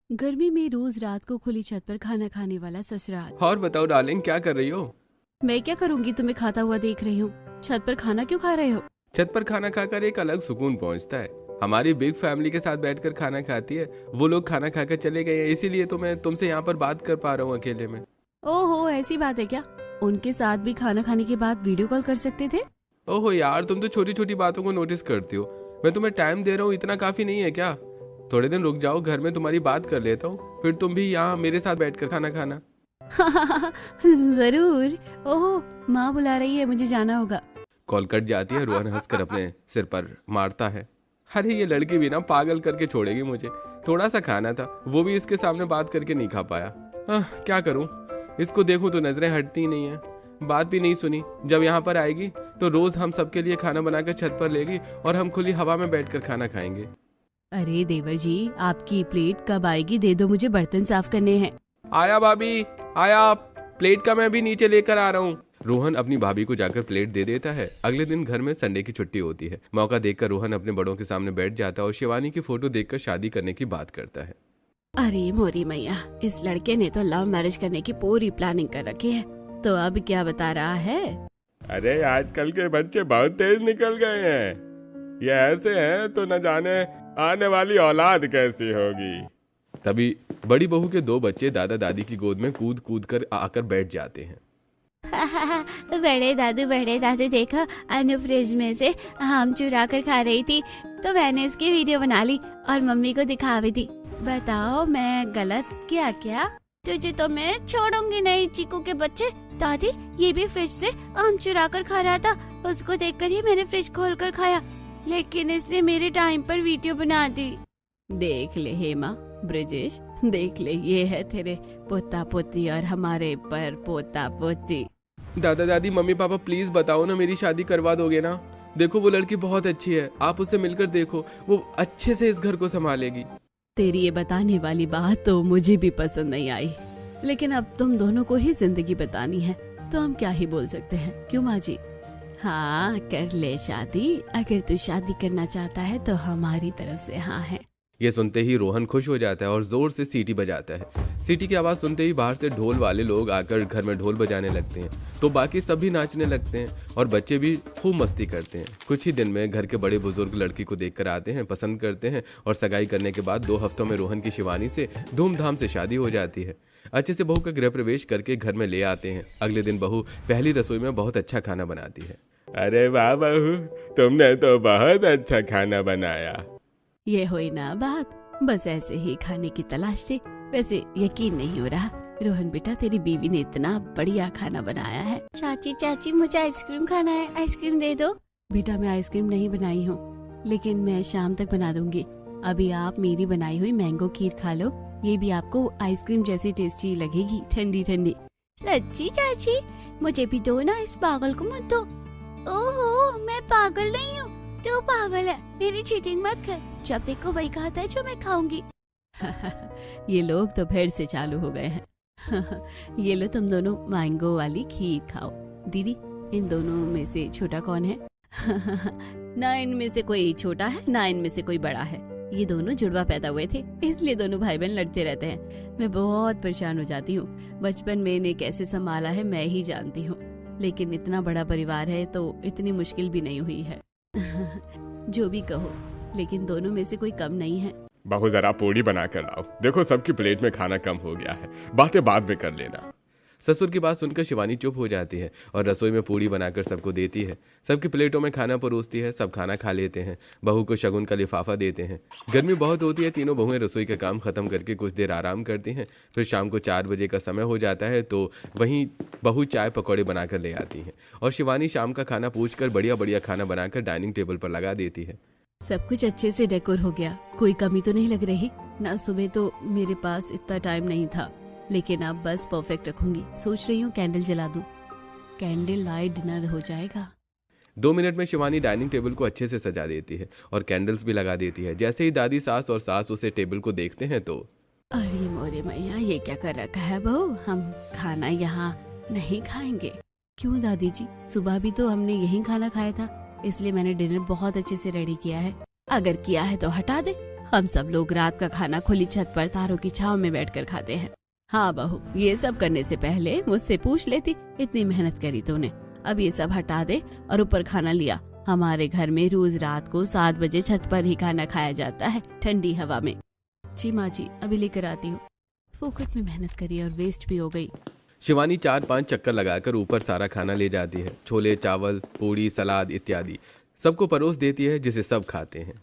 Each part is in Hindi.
गर्मी में रोज रात को खुली छत पर खाना खाने वाला ससुराल। और बताओ डार्लिंग, क्या कर रही हो? मैं क्या करूंगी, तुम्हें खाता हुआ देख रही हूँ। छत पर खाना क्यों खा रहे हो? छत पर खाना खाकर एक अलग सुकून पहुंचता है। हमारी बिग फैमिली के साथ बैठकर खाना खाती है। वो लोग खाना खाकर चले गए हैं, इसीलिए तो मैं तुमसे यहाँ पर बात कर पा रहा हूँ अकेले में। ओहो, ऐसी बात है क्या? उनके साथ भी खाना खाने के बाद वीडियो कॉल कर सकते थे। ओहो यार, तुम तो छोटी छोटी बातों को नोटिस करती हो। मैं तुम्हें टाइम दे रहा हूँ, इतना काफी नहीं है क्या? थोड़े दिन रुक जाओ, घर में तुम्हारी बात कर लेता हूँ, फिर तुम भी यहाँ मेरे साथ बैठकर खाना खाना। जरूर। ओहो, माँ बुला रही है, मुझे जाना होगा। कॉल कट जाती है। रोहन हंसकर अपने सिर पर मारता है। अरे ये लड़की भी ना पागल करके छोड़ेगी मुझे। थोड़ा सा खाना था, वो भी इसके सामने बात करके नहीं खा पाया। क्या करूं, इसको देखूं तो नजरें हटती ही नहीं है। बात भी नहीं सुनी। जब यहाँ पर आएगी तो रोज हम सबके लिए खाना बनाकर छत पर लेगी और हम खुली हवा में बैठकर खाना खाएंगे। अरे देवर जी, आपकी प्लेट कब आएगी? दे दो, मुझे बर्तन साफ करने हैं। आया भाभी, आया। प्लेट का मैं भी नीचे लेकर आ रहा हूँ। रोहन अपनी भाभी को जाकर प्लेट दे देता है। अगले दिन घर में संडे की छुट्टी होती है। मौका देखकर रोहन अपने बड़ों के सामने बैठ जाता है और शिवानी की फोटो देखकर शादी करने की बात करता है। अरे मोरी मैया, इस लड़के ने तो लव मैरिज करने की पूरी प्लानिंग कर रखी है। तो अब क्या बता रहा है? अरे आजकल के बच्चे बहुत तेज निकल गए हैं। ये ऐसे हैं तो न जाने आने वाली औलाद कैसी होगी। तभी बड़ी बहू के दो बच्चे दादा दादी की गोद में कूद कूद कर आकर बैठ जाते हैं। बड़े दादू देखो, अनु फ्रिज में से आम चुरा कर खा रही थी तो मैंने इसकी वीडियो बना ली और मम्मी को दिखा भी दी। बताओ मैं गलत किया क्या? तुझे तो मैं छोड़ूंगी नहीं, चीकू के बच्चे। दादी, ये भी फ्रिज से आम चुरा कर खा रहा था, उसको देखकर ही मैंने फ्रिज खोल कर खाया, लेकिन इसने मेरे टाइम पर वीडियो बना दी। देख ले हेमा, ब्रिजेश, देख ले, ये है तेरे पोता पोती और हमारे पर पोता पोती। दादा दादी, मम्मी पापा, प्लीज बताओ ना, मेरी शादी करवा दोगे ना? देखो वो लड़की बहुत अच्छी है, आप उससे मिलकर देखो, वो अच्छे से इस घर को संभालेगी। तेरी ये बताने वाली बात तो मुझे भी पसंद नहीं आई, लेकिन अब तुम दोनों को ही जिंदगी बतानी है तो हम क्या ही बोल सकते हैं, क्यों माँ जी? हाँ, कर ले शादी। अगर तू शादी करना चाहता है तो हमारी तरफ से हाँ है। ये सुनते ही रोहन खुश हो जाता है और जोर से सीटी बजाता है। सीटी की आवाज सुनते ही बाहर से ढोल वाले लोग आकर घर में ढोल बजाने लगते हैं, तो बाकी सभी नाचने लगते हैं और बच्चे भी खूब मस्ती करते हैं। कुछ ही दिन में घर के बड़े बुजुर्ग लड़की को देखकर आते हैं, पसंद करते हैं और सगाई करने के बाद 2 हफ्तों में रोहन की शिवानी से धूमधाम से शादी हो जाती है। अच्छे से बहू का गृह प्रवेश करके घर में ले आते हैं। अगले दिन बहू पहली रसोई में बहुत अच्छा खाना बनाती है। अरे वाह बहू, तुमने तो बहुत अच्छा खाना बनाया। ये हुई ना बात, बस ऐसे ही खाने की तलाश थी। वैसे यकीन नहीं हो रहा रोहन बेटा, तेरी बीवी ने इतना बढ़िया खाना बनाया है। चाची चाची, मुझे आइसक्रीम खाना है, आइसक्रीम दे दो। बेटा मैं आइसक्रीम नहीं बनाई हूँ, लेकिन मैं शाम तक बना दूंगी। अभी आप मेरी बनाई हुई मैंगो खीर खा लो, ये भी आपको आइसक्रीम जैसी टेस्टी लगेगी, ठंडी ठंडी। सच्ची चाची, मुझे भी दो ना, इस पागल को मत दो। ओहो, मैं पागल नहीं हूँ, तू पागल है। मेरी चीटिंग मत कर, जब देखो वही खाता है जो मैं खाऊंगी। ये लोग तो फिर से चालू हो गए हैं। ये लो तुम दोनों मैंगो वाली खीर खाओ। दीदी, इन दोनों में से छोटा कौन है? ना इनमें से कोई छोटा है, ना इनमें से कोई बड़ा है। ये दोनों जुड़वा पैदा हुए थे, इसलिए दोनों भाई बहन लड़ते रहते हैं। मैं बहुत परेशान हो जाती हूँ। बचपन में इन्हें कैसे संभाला है मैं ही जानती हूँ, लेकिन इतना बड़ा परिवार है तो इतनी मुश्किल भी नहीं हुई है। जो भी कहो, लेकिन दोनों में से कोई कम नहीं है। बहू जरा पूड़ी बना कर लाओ, देखो सबकी प्लेट में खाना कम हो गया है, बातें बाद में कर लेना। ससुर की बात सुनकर शिवानी चुप हो जाती है और रसोई में पूड़ी बनाकर सबको देती है। सबकी प्लेटों में खाना परोसती है, सब खाना खा लेते हैं। बहू को शगुन का लिफाफा देते हैं। गर्मी बहुत होती है, तीनों बहुएं रसोई का काम खत्म करके कुछ देर आराम करती हैं। फिर शाम को 4 बजे का समय हो जाता है तो वहीं बहू चाय पकौड़े बनाकर ले आती हैं और शिवानी शाम का खाना पूछकर बढ़िया बढ़िया खाना बनाकर डाइनिंग टेबल पर लगा देती है। सब कुछ अच्छे से डेकोर हो गया, कोई कमी तो नहीं लग रही ना? सुबह तो मेरे पास इतना टाइम नहीं था, लेकिन अब बस परफेक्ट रखूंगी। सोच रही हूँ कैंडल जला दूं, कैंडल लाइट डिनर हो जाएगा। 2 मिनट में शिवानी डाइनिंग टेबल को अच्छे से सजा देती है और कैंडल्स भी लगा देती है। जैसे ही दादी सास और सास उसे टेबल को देखते हैं तो अरे मोरे मैया, ये क्या कर रखा है बहू? हम खाना यहाँ नहीं खाएंगे। क्यों दादी जी, सुबह भी तो हमने यही खाना खाया था, इसलिए मैंने डिनर बहुत अच्छे से रेडी किया है। अगर किया है तो हटा दे, हम सब लोग रात का खाना खुली छत पर तारों की छांव में बैठकर खाते हैं। हाँ बहू, ये सब करने से पहले मुझसे पूछ लेती, इतनी मेहनत करी तूने, अब ये सब हटा दे और ऊपर खाना लिया। हमारे घर में रोज रात को 7 बजे छत पर ही खाना खाया जाता है, ठंडी हवा में। जी माँ जी, अभी लेकर आती हूँ। फोकट में मेहनत करी और वेस्ट भी हो गई। शिवानी 4-5 चक्कर लगाकर ऊपर सारा खाना ले जाती है। छोले, चावल, पूड़ी, सलाद इत्यादि सबको परोस देती है, जिसे सब खाते हैं।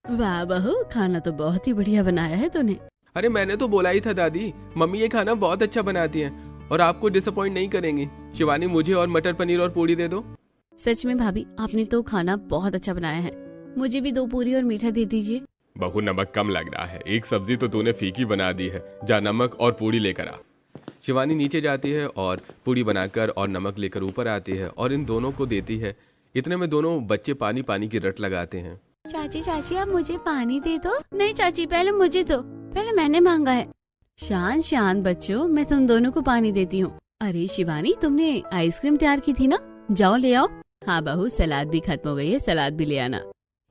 वाह बहू, खाना तो बहुत ही बढ़िया बनाया है तूने। अरे मैंने तो बोला ही था दादी, मम्मी ये खाना बहुत अच्छा बनाती हैं और आपको डिसअपॉइंट नहीं करेंगी। शिवानी, मुझे और मटर पनीर और पूड़ी दे दो। सच में भाभी, आपने तो खाना बहुत अच्छा बनाया है। मुझे भी 2 पूरी और मीठा दे दीजिए। बहू, नमक कम लग रहा है, एक सब्जी तो तूने फीकी बना दी है, जा नमक और पूड़ी लेकर आ। शिवानी नीचे जाती है और पूड़ी बनाकर और नमक लेकर ऊपर आती है और इन दोनों को देती है। इतने में दोनों बच्चे पानी पानी की रट लगाते हैं। चाची चाची, आप मुझे पानी दे दो। नहीं चाची, पहले मुझे दो, पहले मैंने मांगा है। शान शान बच्चों, मैं तुम दोनों को पानी देती हूँ। अरे शिवानी, तुमने आइसक्रीम तैयार की थी ना, जाओ ले आओ। हाँ बहू, सलाद भी खत्म हो गई है, सलाद भी ले आना।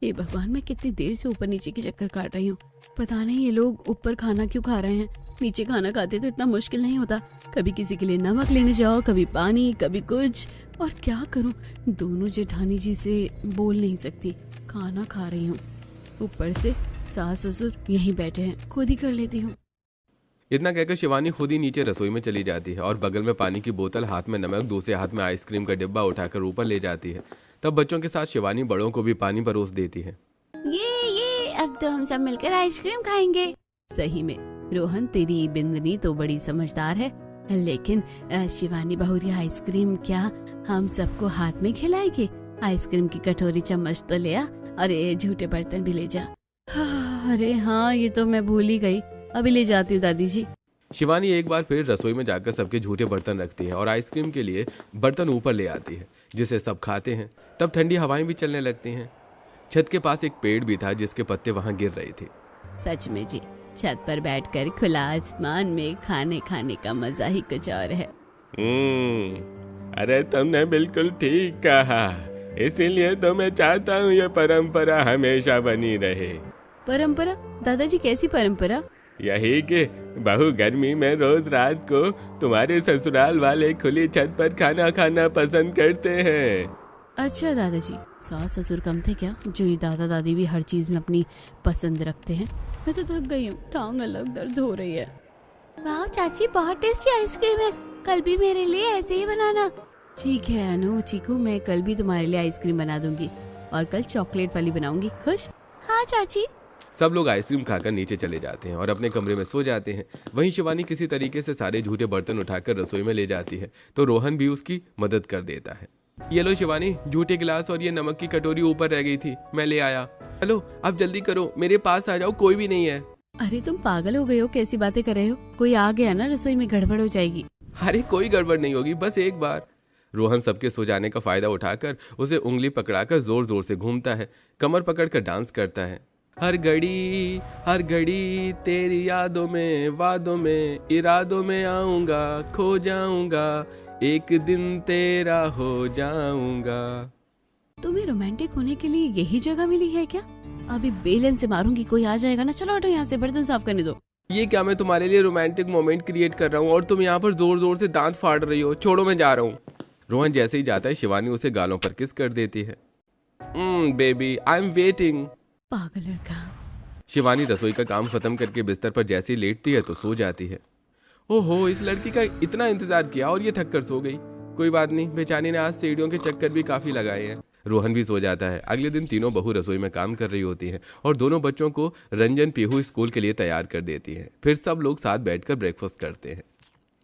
हे भगवान, मैं कितनी देर से ऊपर नीचे के चक्कर काट रही हूँ। पता नहीं ये लोग ऊपर खाना क्यों खा रहे हैं। नीचे खाना खाते तो इतना मुश्किल नहीं होता। कभी किसी के लिए नमक लेने जाओ, कभी पानी, कभी कुछ। और क्या करूँ, दोनों जेठानी जी से बोल नहीं सकती, खाना खा रही हूँ। ऊपर से सास ससुर यहीं बैठे हैं, खुद ही कर लेती हूँ। इतना कहकर शिवानी खुद ही नीचे रसोई में चली जाती है और बगल में पानी की बोतल, हाथ में नमक, दूसरे हाथ में आइसक्रीम का डिब्बा उठाकर ऊपर ले जाती है। तब बच्चों के साथ शिवानी बड़ों को भी पानी परोस देती है। ये अब तो हम सब मिलकर आइसक्रीम खाएंगे। सही में रोहन, तेरी बिंदनी तो बड़ी समझदार है, लेकिन शिवानी बहुरी आइसक्रीम क्या हम सबको हाथ में खिलाएगी? आइसक्रीम की कटोरी, चम्मच तो ले आ, और ये झूठे बर्तन भी ले जा। अरे हाँ, ये तो मैं भूल ही गई, अभी ले जाती हूँ दादी जी। शिवानी एक बार फिर रसोई में जाकर सबके झूठे बर्तन रखती है और आइसक्रीम के लिए बर्तन ऊपर ले आती है, जिसे सब खाते हैं। तब ठंडी हवाएं भी चलने लगती हैं। छत के पास एक पेड़ भी था, जिसके पत्ते वहां गिर रहे थे। सच में जी, छत पर बैठकर खुला आसमान में खाने खाने का मजा ही कुछ और है। अरे तुमने बिल्कुल ठीक कहा, इसीलिए तो मैं चाहता हूँ ये परंपरा हमेशा बनी रहे। परंपरा? दादाजी, कैसी परंपरा? यही कि बहू गर्मी में रोज रात को तुम्हारे ससुराल वाले खुली छत पर खाना खाना पसंद करते हैं। अच्छा दादाजी, सास ससुर कम थे क्या, जो ये दादा दादी भी हर चीज में अपनी पसंद रखते हैं? मैं तो थक गई हूँ, टांग अलग दर्द हो रही है। वाह चाची, बहुत टेस्टी आइसक्रीम है, कल भी मेरे लिए ऐसे ही बनाना। ठीक है अनु, चीकू, मैं कल भी तुम्हारे लिए आइसक्रीम बना दूंगी और कल चॉकलेट वाली बनाऊंगी। खुश? हाँ चाची। सब लोग आइसक्रीम खाकर नीचे चले जाते हैं और अपने कमरे में सो जाते हैं। वहीं शिवानी किसी तरीके से सारे झूठे बर्तन उठाकर रसोई में ले जाती है, तो रोहन भी उसकी मदद कर देता है। ये लो शिवानी, झूठे गिलास और ये नमक की कटोरी ऊपर रह गई थी, मैं ले आया। हेलो, आप जल्दी करो, मेरे पास आ जाओ, कोई भी नहीं है। अरे तुम पागल हो गए हो, कैसी बातें कर रहे हो? कोई आ गया ना, रसोई में गड़बड़ हो जाएगी। अरे कोई गड़बड़ नहीं होगी, बस एक बार। रोहन सबके सो जाने का फायदा उठाकर उसे उंगली पकड़ाकर जोर जोर से घूमता है, कमर पकड़कर डांस करता है। हर घड़ी तेरी यादों में, वादों में, इरादों में आऊंगा, खो जाऊंगा, एक दिन तेरा हो जाऊंगा। तुम्हें रोमांटिक होने के लिए यही जगह मिली है क्या? अभी बेलन से मारूंगी, कोई आ जाएगा ना। चलो हटो यहाँ से, बर्तन साफ करने दो। ये क्या, मैं तुम्हारे लिए रोमांटिक मोमेंट क्रिएट कर रहा हूँ और तुम यहाँ पर जोर जोर से दांत फाड़ रही हो। छोड़ो, मैं जा रहा हूँ। रोहन जैसे ही जाता है, शिवानी उसे गालों पर किस कर देती है। Baby, I am waiting. पागल लड़का। शिवानी रसोई का काम खत्म करके बिस्तर पर जैसे ही लेटती है तो सो जाती है। ओहो, इस लड़की का इतना इंतजार किया और ये थक कर सो गई। कोई बात नहीं, बेचारी ने आज सीढ़ियों के चक्कर भी काफी लगाए हैं। रोहन भी सो जाता है। अगले दिन तीनों बहू रसोई में काम कर रही होती हैं और दोनों बच्चों को रंजन पीहू स्कूल के लिए तैयार कर देती है। फिर सब लोग साथ बैठकर ब्रेकफास्ट करते हैं।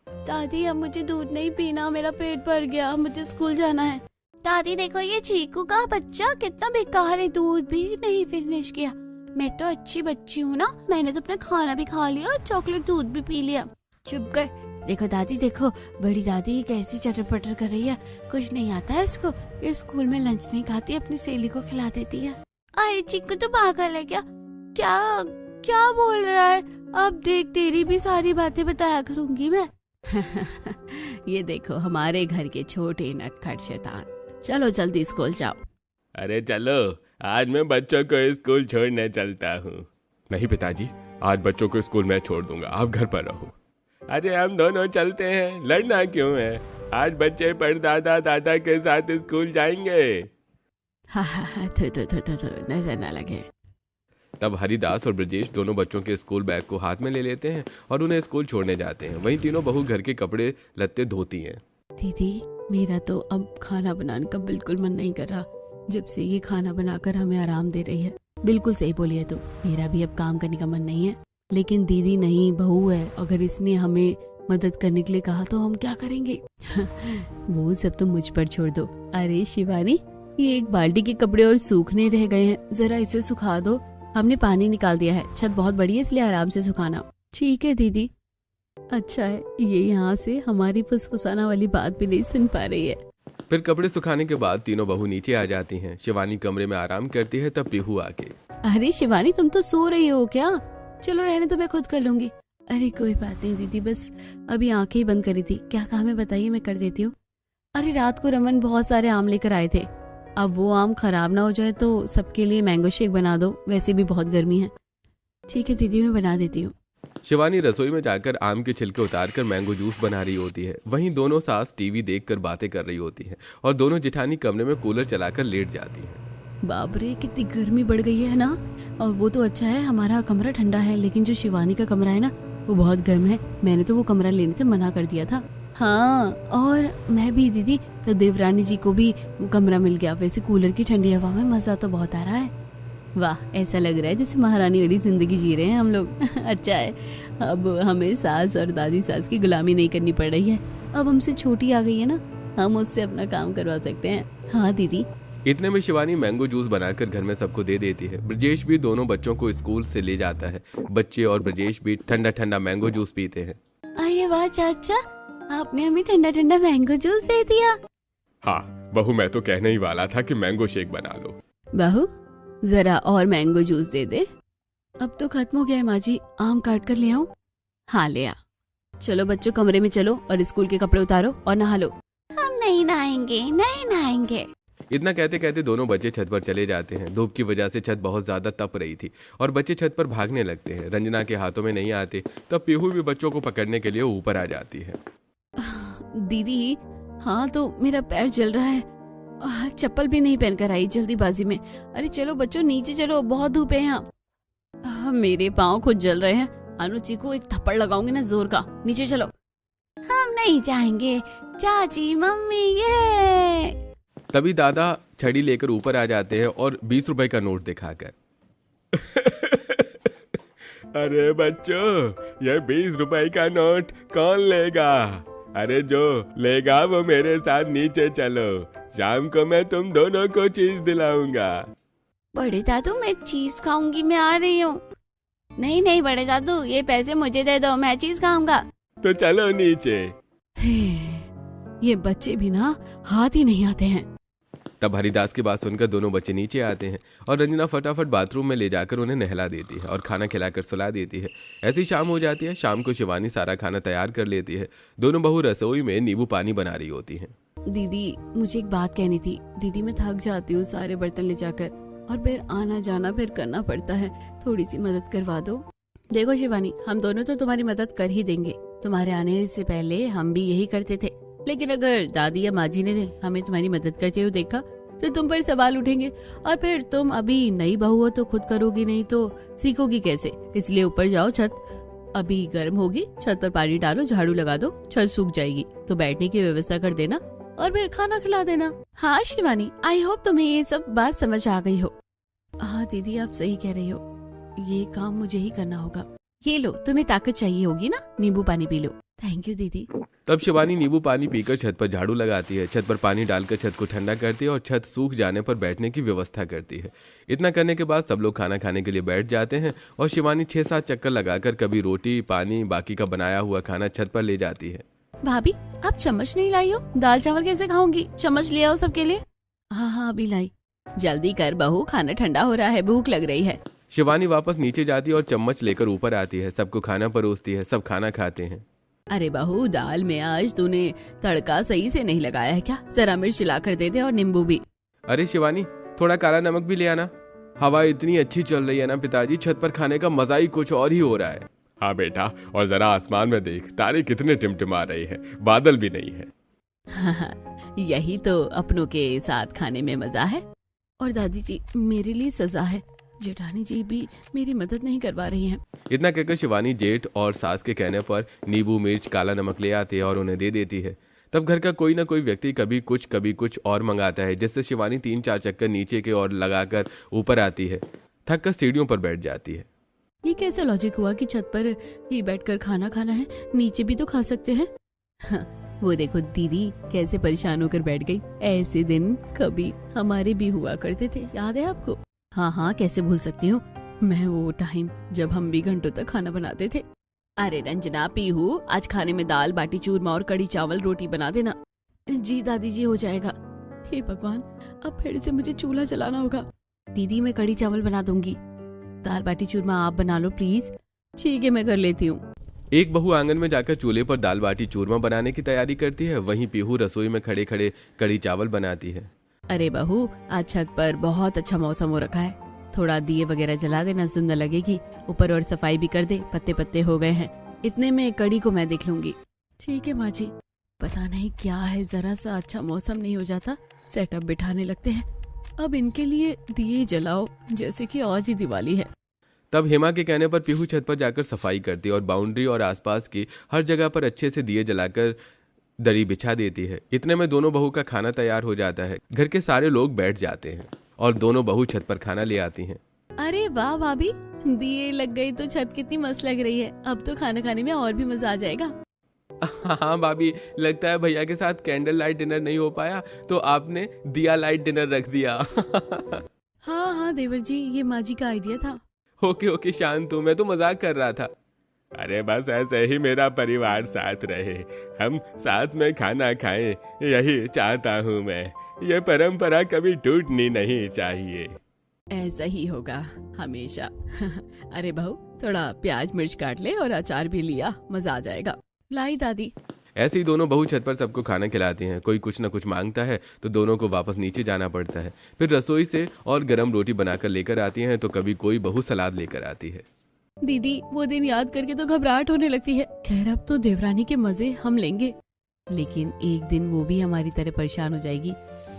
दादी, अब मुझे दूध नहीं पीना, मेरा पेट भर गया, मुझे स्कूल जाना है। दादी देखो, ये चीकू का बच्चा कितना बेकार है, दूध भी नहीं फिनिश किया। मैं तो अच्छी बच्ची हूँ ना, मैंने तो अपना खाना भी खा लिया और चॉकलेट दूध भी पी लिया। चुप कर। देखो दादी, देखो बड़ी दादी कैसी चटर पटर कर रही है, कुछ नहीं आता है इसको। ये स्कूल में लंच नहीं खाती, अपनी सहेली को खिला देती है। अरे चीकू तो पागल है क्या? क्या क्या बोल रहा है? अब देख, तेरी भी सारी बातें बताया करूंगी मैं। ये देखो हमारे घर के छोटे नटखट शैतान। चलो जल्दी स्कूल जाओ। अरे चलो, आज मैं बच्चों को स्कूल छोड़ने चलता हूँ। नहीं पिताजी, आज बच्चों को स्कूल में छोड़ दूंगा, आप घर पर रहो। अरे हम दोनों चलते हैं, लड़ना क्यों है? आज बच्चे परदादा दादा के साथ स्कूल जाएंगे। हाँ, नजर ना लगे। तब हरिदास और ब्रजेश दोनों बच्चों के स्कूल बैग को हाथ में ले लेते हैं और उन्हें स्कूल छोड़ने जाते हैं। वहीं तीनों बहू घर के कपड़े लत्ते धोती हैं। दीदी, मेरा तो अब खाना बनाने का बिल्कुल मन नहीं कर रहा, जब से ये खाना बनाकर हमें आराम दे रही है। बिल्कुल सही बोली है तू, मेरा भी अब काम करने का मन नहीं है। लेकिन दीदी नहीं, बहू है, अगर इसने हमें मदद करने के लिए कहा तो हम क्या करेंगे? वो सब तो मुझ पर छोड़ दो। अरे शिवानी, ये एक बाल्टी के कपड़े और सूखने रह गए हैं, जरा इसे सुखा दो। हमने पानी निकाल दिया है, छत बहुत बड़ी है इसलिए आराम से सुखाना। ठीक है दीदी। अच्छा है, ये यहाँ से हमारी फुसफुसाना वाली बात भी नहीं सुन पा रही है। फिर कपड़े सुखाने के बाद तीनों बहू नीचे आ जाती हैं। शिवानी कमरे में आराम करती है, तब पीहू आके, अरे शिवानी, तुम तो सो रही हो क्या? चलो रहने तो, मैं खुद कर लूंगी। अरे कोई बात नहीं दीदी, बस अभी आंखें ही बंद करी थी। क्या काम है बताइए, मैं कर देती हूँ। अरे रात को रमन बहुत सारे आम लेकर आए थे, अब वो आम खराब ना हो जाए तो सबके लिए मैंगो शेक बना दो, वैसे भी बहुत गर्मी है। ठीक है दीदी, मैं बना देती हूँ। शिवानी रसोई में जाकर आम के छिलके उतारकर मैंगो जूस बना रही होती है। वहीं दोनों सास टीवी देखकर बातें कर रही होती हैं और दोनों जेठानी कमरे में कूलर चलाकर लेट जाती हैं। बाप रे, कितनी गर्मी बढ़ गई है ना। और वो तो अच्छा है हमारा कमरा ठंडा है, लेकिन जो शिवानी का कमरा है ना, वो बहुत गर्म है। मैंने तो वो कमरा लेने से मना कर दिया था। हाँ, और मैं भी दीदी, तो देवरानी जी को भी वो कमरा मिल गया। वैसे कूलर की ठंडी हवा में मजा तो बहुत आ रहा है। वाह, ऐसा लग रहा है जैसे महारानी वाली जिंदगी जी रहे हैं हम लोग। अच्छा है, अब हमें सास और दादी सास की गुलामी नहीं करनी पड़ रही है। अब हमसे छोटी आ गई है ना, हम उससे अपना काम करवा सकते हैं। हाँ दीदी। इतने में शिवानी मैंगो जूस बनाकर घर में सबको दे देती है। ब्रजेश भी दोनों बच्चों को स्कूल से ले जाता है। बच्चे और ब्रजेश भी ठंडा ठंडा मैंगो जूस पीते हैं। अरे वाह चाचा, आपने हमें ठंडा ठंडा मैंगो जूस दे दिया। हाँ बहू, मैं तो कहने ही वाला था कि मैंगो शेक बना लो। बहू, जरा और मैंगो जूस दे दे। अब तो खत्म हो गया है माँ जी, आम काट कर ले आऊं? हाँ ले आ। चलो बच्चों, कमरे में चलो और स्कूल के कपड़े उतारो और नहा लो। हम नहीं नहाएंगे, नहीं नहाएंगे। इतना कहते कहते दोनों बच्चे छत पर चले जाते हैं। धूप की वजह से छत बहुत ज्यादा तप रही थी और बच्चे छत पर भागने लगते हैं। रंजना के हाथों में नहीं आते, तब पीहू भी बच्चों को पकड़ने के लिए ऊपर आ जाती है। दीदी, हाँ तो मेरा पैर जल रहा है, चप्पल भी नहीं पहनकर आई जल्दीबाजी में। अरे चलो बच्चों नीचे चलो, बहुत धूप है यहाँ। मेरे पाँव खुद जल रहे हैं। अनुची को एक थप्पड़ लगाऊंगी ना जोर का। नीचे चलो। हम नहीं जाएंगे चाची मम्मी। ये तभी दादा छड़ी लेकर ऊपर आ जाते हैं और 20 रुपए का नोट दिखाकर अरे बच्चों, ये 20 रुपए का नोट कौन लेगा? अरे जो लेगा वो मेरे साथ नीचे चलो, शाम को मैं तुम दोनों को चीज दिलाऊंगा। बड़े दादू, मैं चीज खाऊंगी, मैं आ रही हूँ। नहीं नहीं बड़े दादू, ये पैसे मुझे दे दो, मैं चीज खाऊंगा। तो चलो नीचे। ये बच्चे भी ना हाथ ही नहीं आते हैं। तब हरिदास की बात सुनकर दोनों बच्चे नीचे आते हैं और रंजना फटाफट बाथरूम में ले जाकर उन्हें नहला देती है और खाना खिलाकर सुला देती है। ऐसी शाम हो जाती है। शाम को शिवानी सारा खाना तैयार कर लेती है। दोनों बहू रसोई में नींबू पानी बना रही होती हैं। दीदी, मुझे एक बात कहनी थी। दीदी, मैं थक जाती हूँ सारे बर्तन ले जाकर, और फिर आना जाना फिर करना पड़ता है। थोड़ी सी मदद करवा दो। देखो शिवानी, हम दोनों तो तुम्हारी मदद कर ही देंगे। तुम्हारे आने से पहले हम भी यही करते थे, लेकिन अगर दादी या माँ जी ने हमें तुम्हारी मदद करते हुए देखा तो तुम पर सवाल उठेंगे, और फिर तुम अभी नई बहू हो तो खुद करोगी नहीं तो सीखोगी कैसे? इसलिए ऊपर जाओ, छत अभी गर्म होगी, छत पर पानी डालो, झाड़ू लगा दो, छत सूख जाएगी तो बैठने की व्यवस्था कर देना और फिर खाना खिला देना। हाँ शिवानी, आई होप तुम्हें ये सब बात समझ आ गई हो। हाँ दीदी, आप सही कह रही हो, ये काम मुझे ही करना होगा। ये लो, तुम्हें ताकत चाहिए होगी ना, नींबू पानी पी लो। थैंक यू दीदी। तब शिवानी नींबू पानी पीकर छत पर झाड़ू लगाती है। छत पर पानी डालकर छत को ठंडा करती है और छत सूख जाने पर बैठने की व्यवस्था करती है। इतना करने के बाद सब लोग खाना खाने के लिए बैठ जाते हैं और शिवानी 6-7 चक्कर लगाकर कभी रोटी पानी बाकी का बनाया हुआ खाना छत पर ले जाती है। भाभी, आप चम्मच नहीं लाई हो? दाल चावल कैसे खाऊंगी? चम्मच ले आओ सबके लिए। हाँ अभी लाई। जल्दी कर बहू, खाना ठंडा हो रहा है, भूख लग रही है। शिवानी वापस नीचे जाती है और चम्मच लेकर ऊपर आती है। सबको खाना परोसती है। सब खाना खाते हैं। अरे बहू, दाल में आज तूने तड़का सही से नहीं लगाया है क्या? जरा मिर्च ला कर दे दे और नींबू भी। अरे शिवानी, थोड़ा काला नमक भी ले आना। हवा इतनी अच्छी चल रही है ना पिताजी, छत पर खाने का मजा ही कुछ और ही हो रहा है। हाँ बेटा, और जरा आसमान में देख, तारे कितने टिमटिमा रहे हैं, बादल भी नहीं है। हाँ, यही तो अपनों के साथ खाने में मजा है। और दादी जी मेरे लिए सजा है, जेठानी जी भी मेरी मदद नहीं करवा रही हैं। इतना कहकर शिवानी जेठ और सास के कहने पर नींबू मिर्च काला नमक ले आती है और उन्हें दे देती है। तब घर का कोई ना कोई व्यक्ति कभी कुछ और मंगाता है, जिससे शिवानी 3-4 चक्कर नीचे के ओर लगाकर ऊपर आती है। थक कर सीढ़ियों पर बैठ जाती है। ये कैसा लॉजिक हुआ कि छत पर ही बैठकर खाना खाना है, नीचे भी तो खा सकते हैं। हाँ, वो देखो दीदी कैसे परेशान होकर बैठ गई। ऐसे दिन कभी हमारे भी हुआ करते थे, याद है आपको? हाँ, कैसे भूल सकती हूँ मैं वो टाइम जब हम भी घंटों तक खाना बनाते थे। अरे रंजना पीहू, आज खाने में दाल बाटी चूरमा और कड़ी चावल रोटी बना देना। जी दादी जी, हो जाएगा। हे भगवान, अब फिर से मुझे चूल्हा जलाना होगा। दीदी मैं कड़ी चावल बना दूंगी, दाल बाटी चूरमा आप बना लो प्लीज। ठीक है, मैं कर लेती हूँ। एक बहू आंगन में जाकर चूल्हे पर दाल बाटी चूरमा बनाने की तैयारी करती है, वहीं पीहू रसोई में खड़े खड़े कड़ी चावल बनाती है। अरे बहू, आज छत पर बहुत अच्छा मौसम हो रखा है, थोड़ा दिए वगैरह जला देना, सुंदर लगेगी। ऊपर और सफाई भी कर दे, पत्ते पत्ते हो गए हैं। इतने में कड़ी को मैं देख लूंगी। ठीक है माँ जी। पता नहीं क्या है, जरा सा अच्छा मौसम नहीं हो जाता, सेटअप बिठाने लगते हैं। अब इनके लिए दिए जलाओ जैसे कि आज ही दिवाली है। तब हेमा के कहने पर पीहू छत पर जाकर सफाई करती है और बाउंड्री और आसपास की हर जगह पर अच्छे से दिए जलाकर दरी बिछा देती है। इतने में दोनों बहू का खाना तैयार हो जाता है। घर के सारे लोग बैठ जाते हैं और दोनों बहू छत पर खाना ले आती हैं। अरे वाह भाभी, दिए लग गई तो छत कितनी मस्त लग रही है। अब तो खाना खाने में और भी मजा आ जाएगा। हाँ भाभी, लगता है भैया के साथ कैंडल लाइट डिनर नहीं हो पाया तो आपने दिया लाइट डिनर रख दिया। हाँ देवर जी, ये माँ जी का आइडिया था। ओके शांत हूँ, मैं तो मजाक कर रहा था। अरे बस ऐसे ही मेरा परिवार साथ रहे, हम साथ में खाना खाएं, यही चाहता हूँ मैं। ये परंपरा कभी टूटनी नहीं चाहिए। ऐसा ही होगा हमेशा। अरे बहू, थोड़ा प्याज मिर्च काट ले और अचार भी लिया, मजा आ जाएगा। लाई दादी। ऐसे ही दोनों बहू छत पर सबको खाना खिलाती हैं। कोई कुछ न कुछ मांगता है तो दोनों को वापस नीचे जाना पड़ता है। फिर रसोई से और गरम रोटी बनाकर लेकर आती हैं तो कभी कोई बहू सलाद लेकर आती है। दीदी वो दिन याद करके तो घबराहट होने लगती है। खैर अब तो देवरानी के मजे हम लेंगे, लेकिन एक दिन वो भी हमारी तरह परेशान हो जाएगी,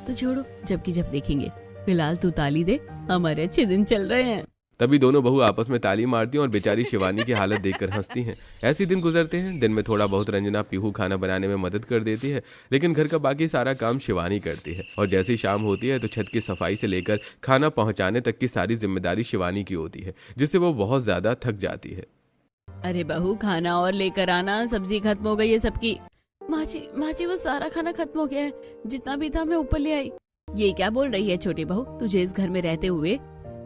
तो छोड़ो, जबकि जब देखेंगे। फिलहाल तू ताली दे, हमारे अच्छे दिन चल रहे हैं। तभी दोनों बहू आपस में ताली मारती हैं और बेचारी शिवानी की हालत देखकर हंसती हैं। ऐसे दिन गुजरते हैं। दिन में थोड़ा बहुत रंजना पीहू खाना बनाने में मदद कर देती है, लेकिन घर का बाकी सारा काम शिवानी करती है। और जैसे ही शाम होती है तो छत की सफाई से लेकर खाना पहुंचाने तक की सारी जिम्मेदारी शिवानी की होती है, जिससे वो बहुत ज्यादा थक जाती है। अरे बहू, खाना और लेकर आना, सब्जी खत्म हो गई है सबकी। माँ जी वो सारा खाना खत्म हो गया है, जितना भी था मैं ऊपर ले आई। ये क्या बोल रही है छोटी बहू, तुझे इस घर में रहते हुए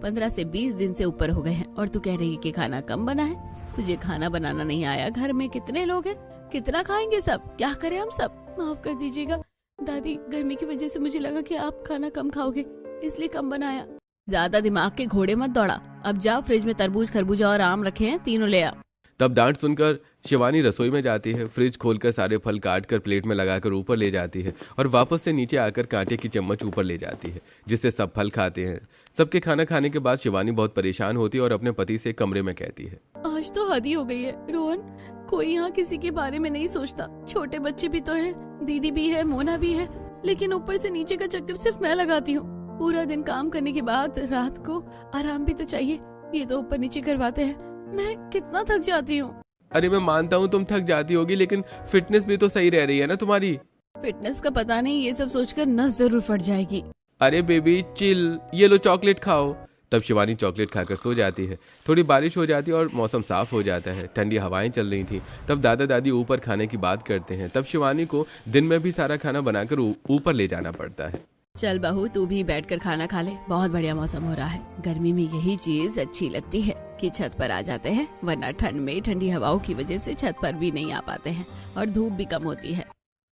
15 से 20 दिन से ऊपर हो गए हैं और तू कह रही है कि खाना कम बना है। तुझे खाना बनाना नहीं आया। घर में कितने लोग हैं, कितना खाएंगे सब, क्या करें हम सब। माफ कर दीजिएगा दादी, गर्मी की वजह से मुझे लगा कि आप खाना कम खाओगे, इसलिए कम बनाया। ज्यादा दिमाग के घोड़े मत दौड़ा। अब जाओ, फ्रिज में तरबूज खरबूजा और आम रखे हैं, तीनों ले आ। तब डांट सुनकर शिवानी रसोई में जाती है। फ्रिज खोलकर सारे फल काट कर प्लेट में लगाकर ऊपर ले जाती है और वापस से नीचे आकर कांटे की चम्मच ऊपर ले जाती है, जिससे सब फल खाते हैं। सबके खाना खाने के बाद शिवानी बहुत परेशान होती है और अपने पति से कमरे में कहती है, आज तो हद ही हो गई है रोहन, कोई यहाँ किसी के बारे में नहीं सोचता। छोटे बच्चे भी तो हैं, दीदी भी है, मोना भी है, लेकिन ऊपर से नीचे का चक्कर सिर्फ मैं लगाती हूँ। पूरा दिन काम करने के बाद रात को आराम भी तो चाहिए, ये तो ऊपर नीचे करवाते हैं। मैं कितना थक जाती हूँ। अरे मैं मानता हूँ तुम थक जाती होगी, लेकिन फिटनेस भी तो सही रह रही है ना तुम्हारी। फिटनेस का पता नहीं, ये सब सोचकर नस जरूर फट जाएगी। अरे बेबी चिल, ये लो चॉकलेट खाओ। तब शिवानी चॉकलेट खाकर सो जाती है। थोड़ी बारिश हो जाती है और मौसम साफ हो जाता है। ठंडी हवाएं चल रही थी। तब दादा दादी ऊपर खाने की बात करते हैं। तब शिवानी को दिन में भी सारा खाना बनाकर ऊपर ले जाना पड़ता है। चल बहू, तू भी बैठकर खाना खा ले, बहुत बढ़िया मौसम हो रहा है। गर्मी में यही चीज अच्छी लगती है कि छत पर आ जाते हैं, वरना ठंड में ठंडी हवाओं की वजह से छत पर भी नहीं आ पाते हैं और धूप भी कम होती है।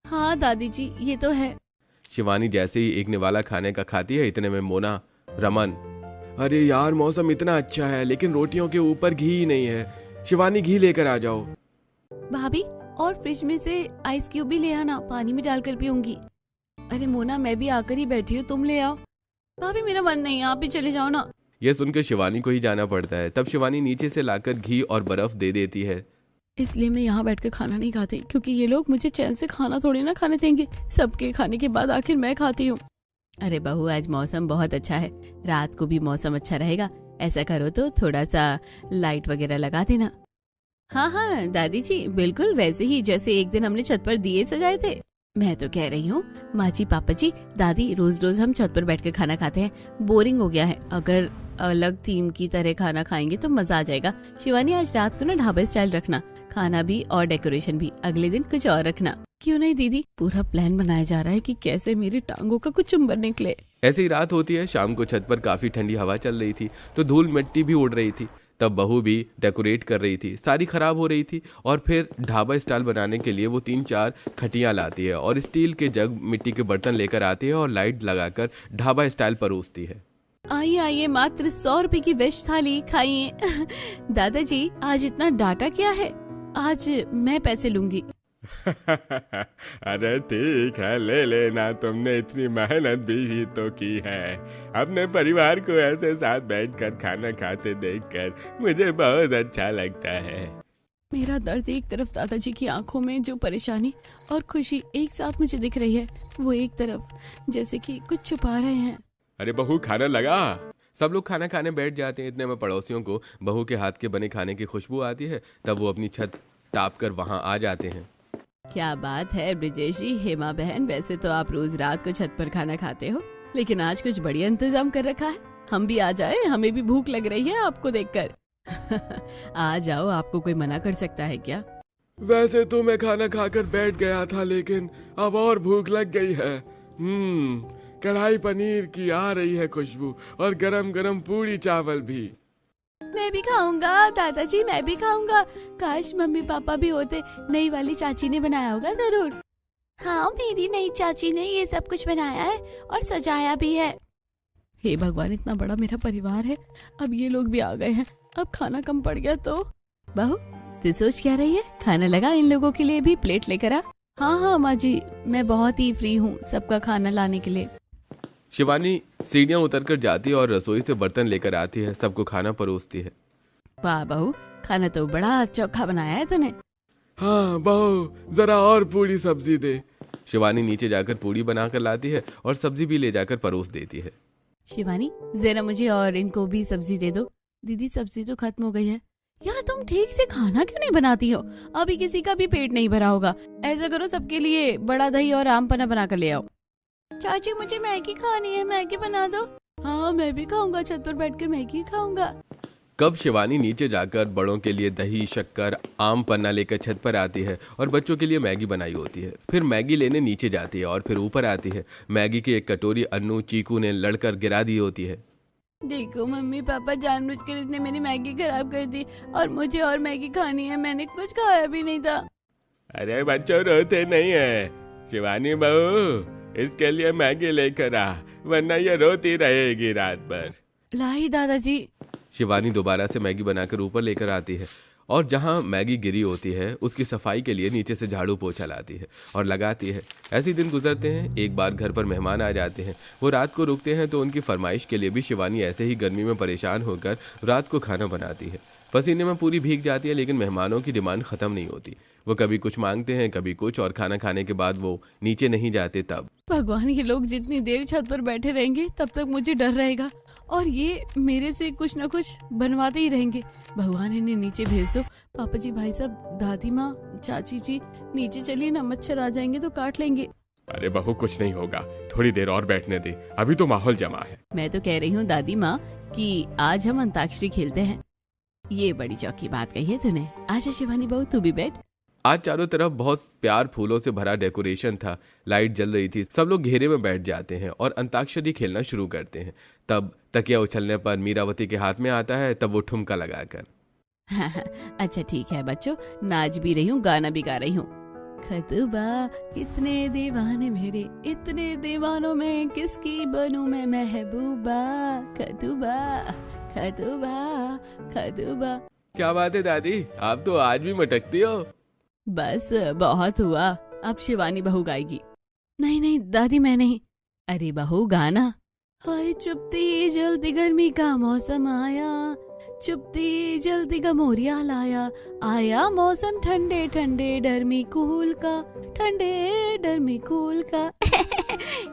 हाँ दादी जी, ये तो है। शिवानी जैसे ही एक निवाला खाने का खाती है, इतने में मोना, रमन, अरे यार मौसम इतना अच्छा है लेकिन रोटियों के ऊपर घी ही नहीं है, शिवानी घी लेकर आ जाओ। भाभी, और फ्रिज में से आइस क्यूब भी ले आना, पानी में डालकर पीऊंगी। अरे मोना, मैं भी आकर ही बैठी हूँ, तुम ले आओ। भाभी मेरा मन नहीं है, आप भी चले जाओ ना। यह सुनकर शिवानी को ही जाना पड़ता है। तब शिवानी नीचे से लाकर घी और बर्फ दे देती है। इसलिए मैं यहाँ बैठकर खाना नहीं खाती, क्योंकि ये लोग मुझे चैन से खाना थोड़ी ना खाने देंगे। सबके खाने के बाद आखिर मैं खाती हूँ। अरे बहू, आज मौसम बहुत अच्छा है, रात को भी मौसम अच्छा रहेगा। ऐसा करो तो थोड़ा सा लाइट वगैरह लगा देना। हाँ हाँ दादी जी, बिल्कुल वैसे ही जैसे एक दिन हमने छत पर दिए सजाए थे। मैं तो कह रही हूँ माँ जी, पापा जी, दादी, रोज रोज हम छत पर बैठकर खाना खाते हैं, बोरिंग हो गया है। अगर अलग थीम की तरह खाना खाएंगे तो मजा आ जाएगा। शिवानी, आज रात को ना ढाबा स्टाइल रखना, खाना भी और डेकोरेशन भी। अगले दिन कुछ और रखना। क्यों नहीं दीदी, पूरा प्लान बनाया जा रहा है कि कैसे मेरी टांगों का कुछ चुंबर निकले। ऐसे ही रात होती है। शाम को छत पर काफी ठंडी हवा चल रही थी, तो धूल मिट्टी भी उड़ रही थी। तब बहू भी डेकोरेट कर रही थी, सारी खराब हो रही थी। और फिर ढाबा स्टाइल बनाने के लिए वो 3-4 खटियां लाती है और स्टील के जग, मिट्टी के बर्तन लेकर आती है और लाइट लगाकर ढाबा स्टाइल परोसती है। आइए आइए, मात्र 100 रुपए की वेज थाली खाइए। दादाजी, आज इतना डाटा क्या है? आज मैं पैसे लूंगी। अरे ठीक है, ले लेना। तुमने इतनी मेहनत भी ही तो की है। अपने परिवार को ऐसे साथ बैठकर खाना खाते देखकर मुझे बहुत अच्छा लगता है। मेरा दर्द एक तरफ, दादाजी की आंखों में जो परेशानी और खुशी एक साथ मुझे दिख रही है, वो एक तरफ जैसे कि कुछ छुपा रहे हैं। अरे बहू, खाना लगा। सब लोग खाना खाने बैठ जाते हैं। इतने में पड़ोसियों को बहू के हाथ के बने खाने की खुशबू आती है। तब वो अपनी छत टाप कर वहाँ आ जाते हैं। क्या बात है ब्रिजेश जी, हेमा बहन, वैसे तो आप रोज रात को छत पर खाना खाते हो, लेकिन आज कुछ बढ़िया इंतजाम कर रखा है। हम भी आ जाए, हमें भी भूख लग रही है आपको देखकर। आ जाओ, आपको कोई मना कर सकता है क्या? वैसे तो मैं खाना खाकर बैठ गया था, लेकिन अब और भूख लग गई है। कढ़ाई पनीर की आ रही है खुशबू, और गरम गरम पूरी चावल भी। मैं भी खाऊंगा दादाजी, मैं भी खाऊंगा। काश मम्मी पापा भी होते, नई वाली चाची ने बनाया होगा जरूर। हाँ, मेरी नई चाची ने ये सब कुछ बनाया है और सजाया भी है। हे भगवान, इतना बड़ा मेरा परिवार है, अब ये लोग भी आ गए हैं। अब खाना कम पड़ गया तो। बहू, तू सोच क्या रही है? खाना लगा, इन लोगों के लिए भी प्लेट लेकर आ। हाँ हाँ माँ जी, मैं बहुत ही फ्री हूँ सबका खाना लाने के लिए। शिवानी सीढ़ियां उतरकर जाती है और रसोई से बर्तन लेकर आती है, सबको खाना परोसती है। वाह बहू, खाना तो बड़ा चोखा बनाया है तूने। हाँ बहू, जरा और पूरी सब्जी दे। शिवानी नीचे जाकर पूरी बनाकर लाती है और सब्जी भी ले जाकर परोस देती है। शिवानी, जरा मुझे और इनको भी सब्जी दे दो। दीदी, सब्जी तो खत्म हो गई है। यार, तुम ठीक से खाना क्यों नहीं बनाती हो? अभी किसी का भी पेट नहीं भरा होगा। ऐसा करो, सबके लिए बड़ा दही और आम पन्ना बना कर ले आओ। चाची, मुझे मैगी खानी है, मैगी बना दो। हाँ, मैं भी खाऊंगा, छत पर बैठकर मैगी खाऊंगा। कब शिवानी नीचे जाकर बड़ों के लिए दही, शक्कर, आम पन्ना लेकर छत पर आती है और बच्चों के लिए मैगी बनाई होती है। फिर मैगी लेने नीचे जाती है और फिर ऊपर आती है। मैगी की एक कटोरी अन्नू, चीकू ने लड़कर गिरा दी होती है। देखो मम्मी पापा, जानबूझकर इसने मेरी मैगी खराब कर दी और मुझे और मैगी खानी है। मैंने कुछ खाया भी नहीं था। अरे बच्चों, रोते नहीं है। शिवानी बहू, इसके लिए मैगी लेकर आ, वरना ये रोती रहेगी रात भर। लाई दादाजी। शिवानी दोबारा से मैगी बनाकर ऊपर लेकर आती है और जहाँ मैगी गिरी होती है उसकी सफाई के लिए नीचे से झाड़ू पोछा लाती है और लगाती है। ऐसे ही दिन गुजरते हैं। एक बार घर पर मेहमान आ जाते हैं। वो रात को रुकते हैं तो उनकी फरमाइश के लिए भी शिवानी ऐसे ही गर्मी में परेशान होकर रात को खाना बनाती है। पसीने में पूरी भीग जाती है, लेकिन मेहमानों की डिमांड खत्म नहीं होती। वो कभी कुछ मांगते हैं, कभी कुछ, और खाना खाने के बाद वो नीचे नहीं जाते। तब भगवान, ये लोग जितनी देर छत पर बैठे रहेंगे तब तक मुझे डर रहेगा और ये मेरे से कुछ न कुछ बनवाते ही रहेंगे। भगवान, इन्हें नीचे भेज दो। पापा जी, भाई साहब, दादी माँ, चाची जी, नीचे चलिए ना, मच्छर आ जाएंगे तो काट लेंगे। अरे बहू, कुछ नहीं होगा, थोड़ी देर और बैठने दे, अभी तो माहौल जमा है। मैं तो कह रही हूँ दादी माँ कि आज हम अंताक्षरी खेलते हैं। ये बड़ी चौकी बात कही है तूने। आजा शिवानी बहू, तू भी बैठ। आज चारों तरफ बहुत प्यार फूलों से भरा डेकोरेशन था। लाइट जल रही थी। सब लोग घेरे में बैठ जाते हैं और अंताक्षरी खेलना शुरू करते हैं। तब तकिया उछलने पर मीरावती के हाथ में आता है। तब वो ठुमका लगाकर, अच्छा ठीक है बच्चों, नाच भी रही हूँ, गाना भी गा रही हूँ। खतुबा कितने दीवाने मेरे, इतने दीवानों में किसकी बनूं मैं महबूबा। खतुबा खतुबा खतुबा। क्या बात है दादी, आप तो आज भी मटकती हो। बस बहुत हुआ, अब शिवानी बहू गाएगी। नहीं नहीं दादी, मैं नहीं। अरे बहू, गाना। हाय चुपती जल्दी गर्मी का मौसम आया, चुपती जल्दी गमोरिया लाया, आया मौसम ठंडे ठंडे डरमी कूल का, ठंडे डरमी कूल का।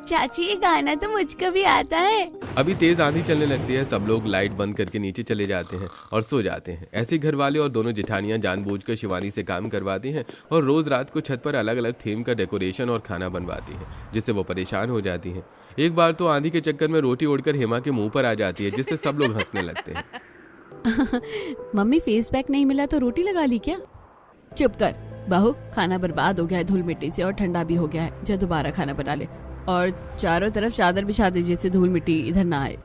चाची ये गाना तो मुझको भी आता है। अभी तेज आंधी चलने लगती है। सब लोग लाइट बंद करके नीचे चले जाते हैं और सो जाते हैं। ऐसे घर वाले और दोनों जेठानियां जानबूझकर शिवानी से काम करवाती हैं और रोज रात को छत पर अलग अलग थीम का डेकोरेशन और खाना बनवाती हैं, जिससे वो परेशान हो जाती हैं। एक बार तो आंधी के चक्कर में रोटी उड़कर हेमा के मुंह पर आ जाती है, जिससे सब लोग हंसने लगते हैं। मम्मी फेस पैक नहीं मिला तो रोटी लगा ली क्या? चुप कर बहू, खाना बर्बाद हो गया है धूल मिट्टी से और ठंडा भी हो गया है। जा दोबारा खाना बना ले और चारों तरफ चादर बिछा दे जिससे धूल मिट्टी इधर ना आए।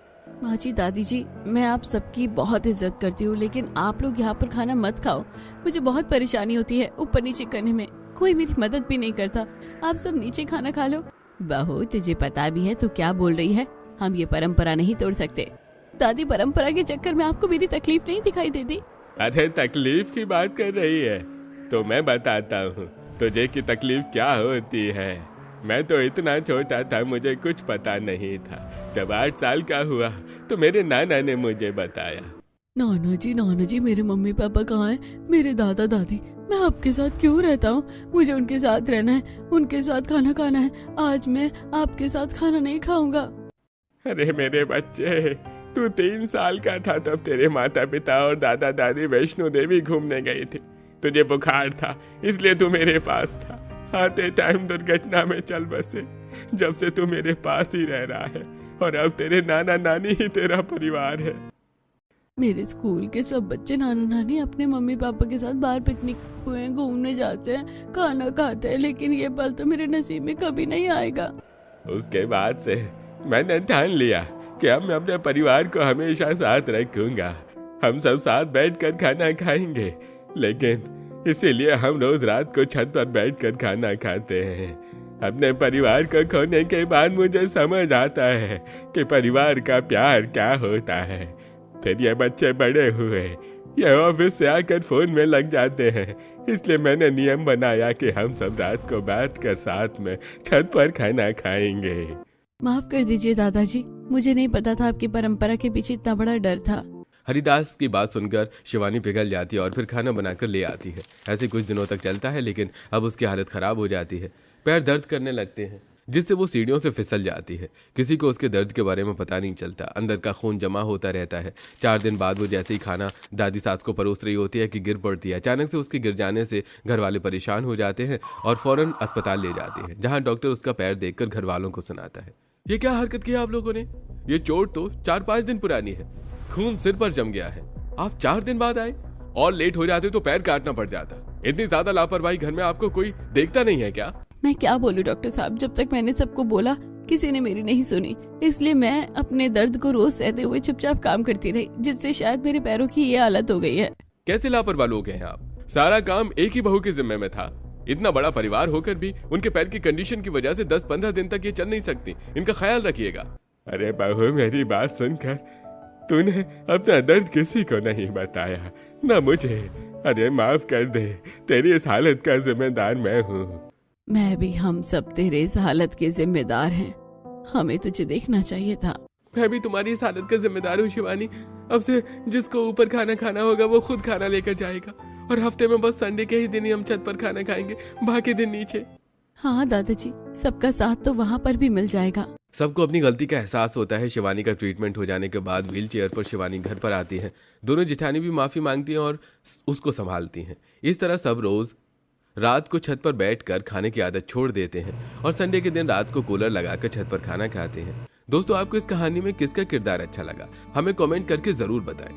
माँ जी, दादी जी, मैं आप सबकी बहुत इज्जत करती हूँ, लेकिन आप लोग यहाँ पर खाना मत खाओ। मुझे बहुत परेशानी होती है ऊपर नीचे करने में, कोई मेरी मदद भी नहीं करता। आप सब नीचे खाना खा लो। बहू तुझे पता भी है तू क्या बोल रही है, हम ये परंपरा नहीं तोड़ सकते। दादी, परंपरा के चक्कर में आपको मेरी तकलीफ नहीं दिखाई देती? अरे तकलीफ की बात कर रही है तो मैं बताता हूँ तुझे की तकलीफ क्या होती है। मैं तो इतना छोटा था, मुझे कुछ पता नहीं था। जब 8 साल का हुआ तो मेरे नाना ने मुझे बताया। नाना जी मेरे मम्मी पापा कहाँ हैं? मेरे दादा दादी, मैं आपके साथ क्यों रहता हूँ? मुझे उनके साथ रहना है, उनके साथ खाना खाना है। आज मैं आपके साथ खाना नहीं खाऊंगा। अरे मेरे बच्चे, तू 3 साल का था तब तेरे माता पिता और दादा दादी वैष्णो देवी घूमने गए थे। तुझे बुखार था इसलिए तू मेरे पास था। आते टाइम दुर्घटना में चल बसे। जब से तू मेरे पास ही रह रहा है और अब तेरे नाना नानी ही तेरा परिवार है। मेरे स्कूल के सब बच्चे नाना नानी अपने मम्मी पापा के साथ बाहर पिकनिक घूमने जाते हैं, खाना खाते हैं, लेकिन ये पल तो मेरे नसीब में कभी नहीं आएगा। उसके बाद से मैंने ठान लिया कि अब मैं अपने परिवार को हमेशा साथ रखूंगा। हम सब साथ बैठकर खाना खाएंगे, लेकिन इसीलिए हम रोज रात को छत पर बैठकर खाना खाते हैं। अपने परिवार को खोने के बाद मुझे समझ आता है कि परिवार का प्यार क्या होता है। फिर ये बच्चे बड़े हुए, ये ऑफिस से आकर फोन में लग जाते हैं, इसलिए मैंने नियम बनाया कि हम सब रात को बैठकर साथ में छत पर खाना खाएंगे। माफ कर दीजिए दादाजी, मुझे नहीं पता था आपकी परंपरा के पीछे इतना बड़ा डर था। हरिदास की बात सुनकर शिवानी पिघल जाती है और फिर खाना बनाकर ले आती है। ऐसे कुछ दिनों तक चलता है, लेकिन अब उसकी हालत खराब हो जाती है। पैर दर्द करने लगते हैं, जिससे वो सीढ़ियों से फिसल जाती है। किसी को उसके दर्द के बारे में पता नहीं चलता। अंदर का खून जमा होता रहता है। 4 दिन बाद वो जैसे ही खाना दादी सास को परोस रही होती है कि गिर पड़ती है। अचानक से उसके गिर जाने से घर वाले परेशान हो जाते हैं और फौरन अस्पताल ले जाते हैं, जहाँ डॉक्टर उसका पैर देखकर घर वालों को सुनाता है। ये क्या हरकत की आप लोगों ने? ये चोट तो 4-5 दिन पुरानी है, खून सिर पर जम गया है। आप 4 दिन बाद आए? और लेट हो जाते तो पैर काटना पड़ जाता। इतनी ज्यादा लापरवाही घर में आपको कोई देखता नहीं है क्या? मैं क्या बोलूं डॉक्टर साहब, जब तक मैंने सबको बोला किसी ने मेरी नहीं सुनी, इसलिए मैं अपने दर्द को रोज सहते हुए चुपचाप काम करती रही, जिससे शायद मेरे पैरों की ये हालत हो गई है। कैसे लापरवाह लोग हैं आप? सारा काम एक ही बहू के जिम्मे में था। इतना बड़ा परिवार होकर भी उनके पैर की कंडीशन की वजह से 10-15 दिन तक ये चल नहीं सकती। इनका ख्याल रखिएगा। अरे बहू, मेरी बात सुनकर तूने अपना दर्द किसी को नहीं बताया, ना मुझे। अरे माफ कर दे, तेरी इस हालत का जिम्मेदार मैं हूँ। मैं भी, हम सब तेरे इस हालत के जिम्मेदार हैं। हमें तुझे देखना चाहिए था। मैं भी तुम्हारी इस हालत का जिम्मेदार हूँ शिवानी। अब से जिसको ऊपर खाना खाना होगा वो खुद खाना लेकर जाएगा, और हफ्ते में बस संडे के ही दिन ही हम छत पर खाना खाएंगे, बाकी दिन नीचे। हाँ दादाजी, सबका साथ तो वहाँ पर भी मिल जाएगा। सबको अपनी गलती का एहसास होता है। शिवानी का ट्रीटमेंट हो जाने के बाद व्हील चेयर पर शिवानी घर पर आती है। दोनों जेठानी भी माफ़ी मांगती हैं और उसको संभालती हैं। इस तरह सब रोज़ रात को छत पर बैठकर खाने की आदत छोड़ देते हैं और संडे के दिन रात को कूलर लगाकर छत पर खाना खाते हैं। दोस्तों, आपको इस कहानी में किसका किरदार अच्छा लगा, हमें कमेंट करके ज़रूर बताएं।